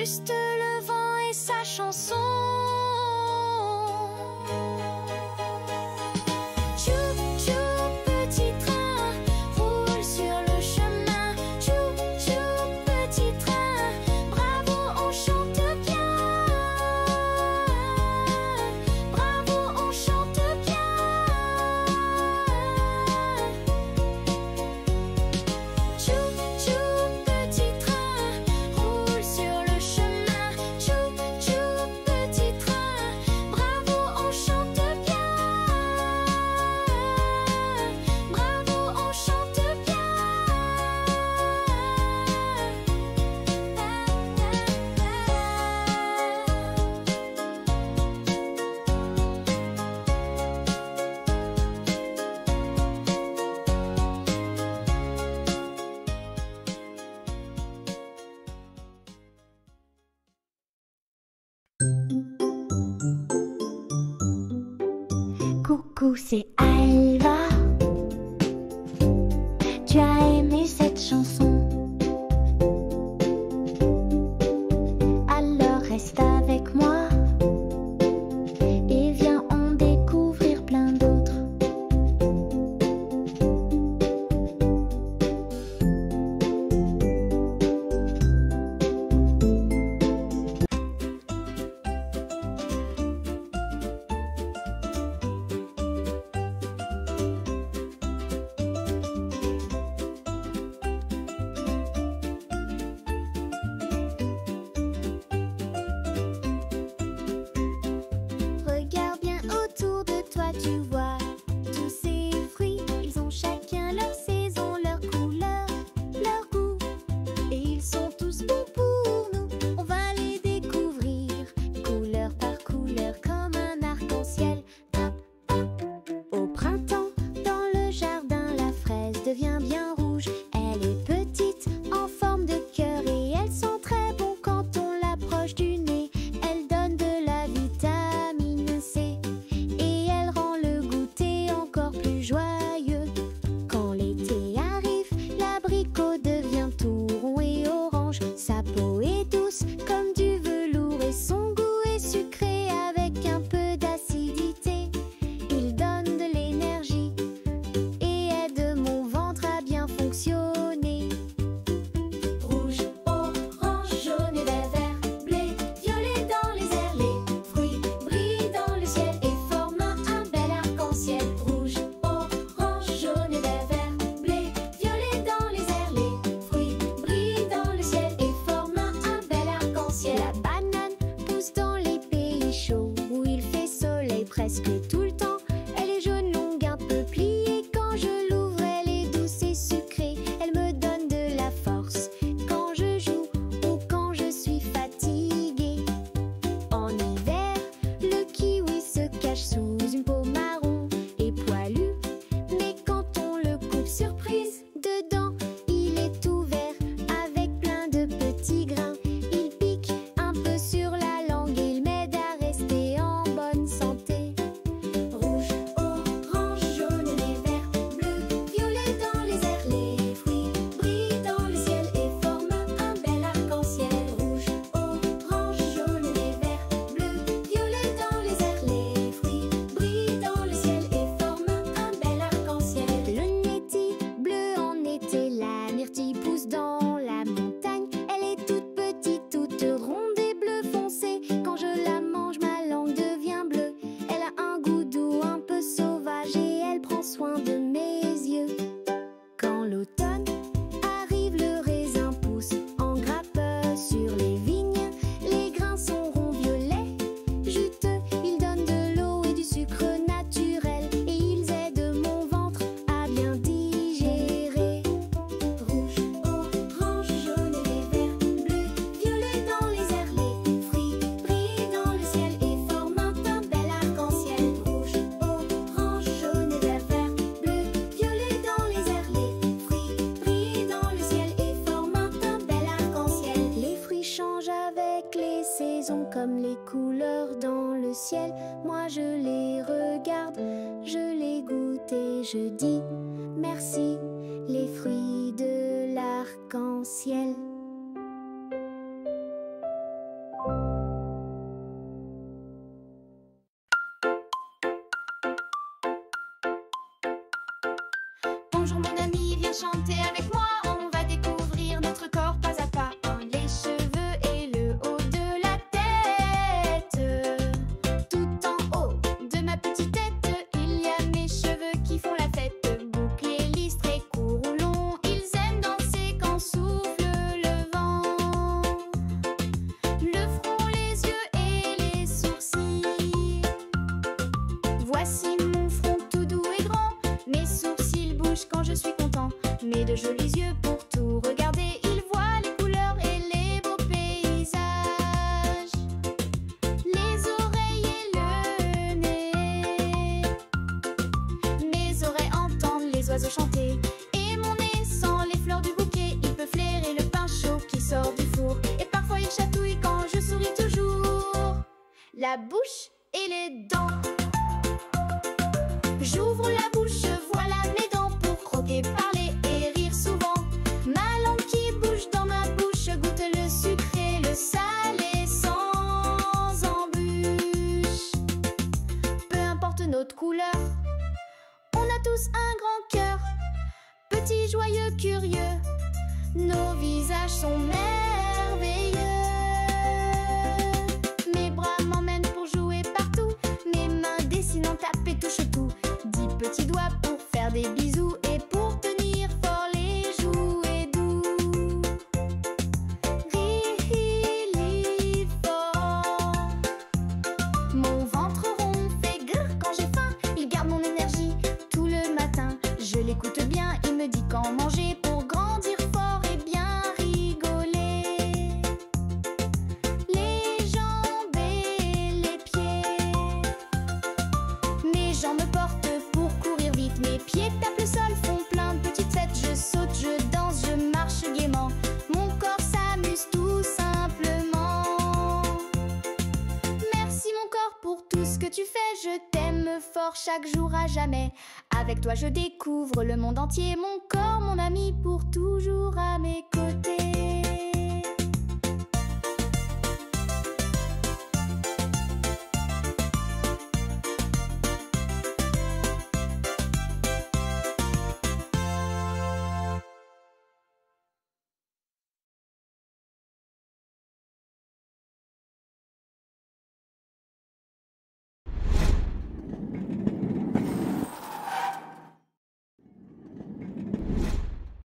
juste le vent et sa chanson. Tchou, tchou, petit train, roule sur le chemin. Tchou, tchou, petit train, bravo, on chante bien. Bravo, on chante bien. Tchou, tchou, petit train, roule sur le chemin. Tchou, tchou, petit train, bravo, on chante bien. Bravo, on chante bien. Coucou, c'est Alva. Tu as aimé cette chanson? Alors reste avec moi et viens en découvrir plein d'autres. Regarde bien autour de toi, tu vois tous ces fruits. Ils ont chacun leur saison, leur couleur, leur goût. Et ils sont tous bons pour nous. On va les découvrir, couleur par couleur, comme un arc-en-ciel. Hop, hop. Au printemps, dans le jardin, la fraise devient bien rouge. Elle est petite, en forme de cœur, et elle sent très bon quand on l'approche du nez. Elle donne de la vitamine C et elle rend le goûter encore plus joyeux. Quand l'été arrive, l'abricot devient tout rond et orange. Sa peau est douce comme du velours et son goût est sucré avec un peu d'acidité. Il donne de l'énergie et aide mon ventre à bien fonctionner. Rouge, orange, jaune et vert, bleu, violet dans les airs. Les fruits brillent dans le ciel et forment un bel arc-en-ciel. Rouge, orange, jaune et vert, bleu, violet dans les airs. Les fruits brillent dans le ciel et forment un bel arc-en-ciel. La banane pousse dans les pays chauds où il fait soleil presque tout le temps. Elle est jaune, longue, un peu pliée. Quand je l'ouvre, elle est douce et sucrée. Elle me donne de la force quand je joue ou quand je suis fatiguée. En hiver, le kiwi se cache sous une peau marron et poilue. Mais quand on le coupe surprise, dedans, il est tout vert avec plein de petits grains. Il pique un peu sur la langue et il m'aide à rester en bonne santé. Rouge, orange, jaune et vert, bleu, violet dans les airs. Les fruits brillent dans le ciel et forment un bel arc-en-ciel. Rouge, orange, jaune et vert, bleu, violet dans les airs. Les fruits brillent dans le ciel et forment un bel arc-en-ciel. Le netty, bleu en été, la myrtille pousse dans la montagne. Elle est toute petite, toute ronde et bleu foncé. Quand je la mange, ma langue devient bleue. Elle a un goût doux, un peu sauvage et elle prend soin de mes yeux. Quand l'automne arrive, le raisin pousse en grappe sur les vignes. Les grains sont ronds violets, juteux. Ils donnent de l'eau et du sucre naturel et ils aident mon ventre à bien digérer. Rouge, orange, jaune et vert, bleu, violet dans les airs. Les fruits brillent dans le ciel et forment un bel arc-en-ciel. Rouge, orange, jaune et vert, bleu, violet dans les airs. Les fruits brillent dans le ciel et forment un bel arc-en-ciel. Les fruits changent avec les saisons comme les couleurs dans le ciel. Moi je les regarde, je les goûte et je dis merci, les fruits de l'arc-en-ciel. Bonjour mon ami, viens chanter avec moi. On va découvrir notre corps pas à pas. Les cheveux et le haut de la tête. Tout en haut de ma petite tête, il y a mes cheveux qui font la fête. Bouclés, lisses, très courts ou longs, ils aiment danser quand souffle le vent. Le front, les yeux et les sourcils. Voici mon front tout doux et grand. Mes sourcils bougent quand je suis content. Mes de jolis yeux pour tout regarder. Ils voient les couleurs et les beaux paysages. Les oreilles et le nez. Mes oreilles entendent les oiseaux chanter. Et mon nez sent les fleurs du bouquet. Il peut flairer le pain chaud qui sort du four. Et parfois il chatouille quand je souris toujours. La bouche et les dents. J'ouvre la bouche, voilà mes dents pour croquer, parler et rire souvent. Ma langue qui bouge dans ma bouche goûte le sucré, le salé sans embûche. Peu importe notre couleur, on a tous un grand cœur. Petits, joyeux, curieux, nos visages sont merveilleux. Mes bras m'emmènent pour jouer partout. Mes mains dessinent, tapent et touchent tout. 10 petits doigts pour faire des bisous et pour tenir fort les jouets doux. Ri, fort. Mon ventre rond fait grrr quand j'ai faim. Il garde mon énergie tout le matin. Je l'écoute bien, il me dit quand manger pour grandir fort et bien rigoler. Les jambes et les pieds. Mes jambes me portent pour courir vite. Mes pieds tapent le sol, font plein de petites fêtes. Je saute, je danse, je marche gaiement. Mon corps s'amuse tout simplement. Merci mon corps pour tout ce que tu fais. Je t'aime fort chaque jour à jamais. Avec toi je découvre le monde entier. Mon corps, mon ami pour toujours à mes côtés.